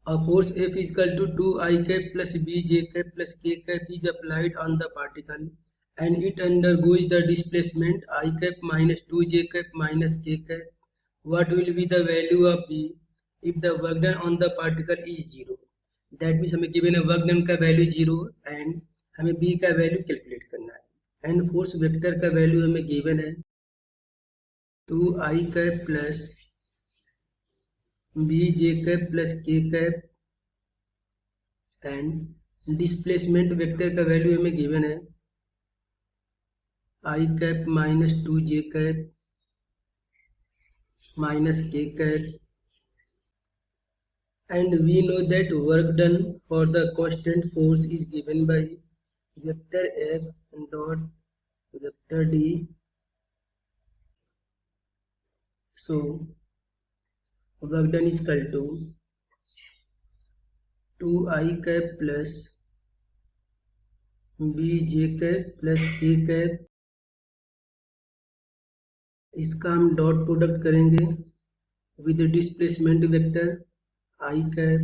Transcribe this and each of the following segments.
A force F is equal to 2I cap plus B j cap plus K cap is applied on the particle and it undergoes the displacement I cap minus 2j cap minus K cap. What will be the value of B if the work done on the particle is 0? That means हमें given है work done का value 0 and हमें B का value calculate करना है and force vector का value हमें given है 2I cap plus B j cap plus K cap and displacement vector का वैल्यू हमें गिवन है I cap minus 2j cap minus K cap and we know that work done for the constant force is given by vector F dot vector D. So work done is equal to 2I cap plus BJ cap plus K cap. इसका हम dot product करेंगे with displacement vector I cap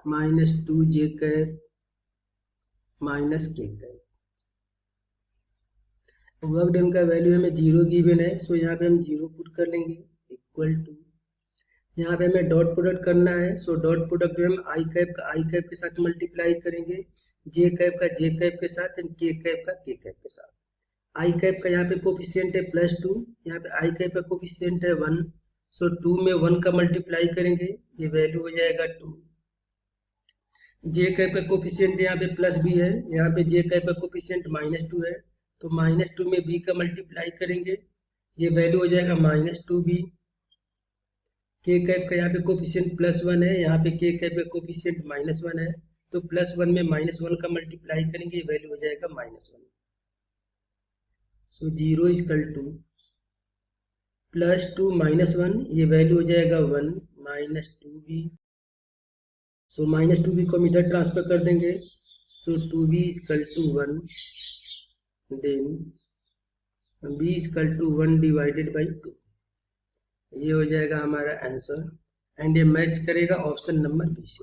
minus 2j cap minus K cap. Work done का value हमें 0 given है, सो यहाँ पे हम 0 put कर लेंगे इक्वल टू, यहाँ पे हमें डॉट प्रोडक्ट करना है, सो डॉट प्रोडक्ट में हम आई कैप का आई कैप के साथ मल्टीप्लाई करेंगे, जे कैप का जे कैप के साथ एंड के कैप का के कैप के साथ. आई कैप का यहाँ पे कोफिशिएंट है +2, यहाँ पे आई कैप का कोफिशिएंट है 1, सो 2 में 1 का मल्टीप्लाई करेंगे, ये वैल्यू हो जाएगा 2. जे कैप का कोफिशिएंट यहाँ पे प्लस भी है, यहाँ पे जे कैप का कोफिशिएंट -2 है, तो -2 में बी का मल्टीप्लाई करेंगे, ये वैल्यू हो जाएगा -2b. के कैप का यहाँ पे कोफिशिएंट +1 है, यहाँ पे के कैप का कोफिशिएंट -1 है, तो +1 में -1 का मल्टीप्लाई करेंगे, ये वैल्यू हो जाएगा -1. सो 0 इज इक्वल टू +2 -1, ये वैल्यू हो जाएगा 1 -2b. सो -2b को हम इधर ट्रांसफर कर देंगे, so 2b is equal to 1, then b is equal to 1 divided by 2. ये हो जाएगा हमारा आंसर एंड ये मैच करेगा ऑप्शन नंबर बी से.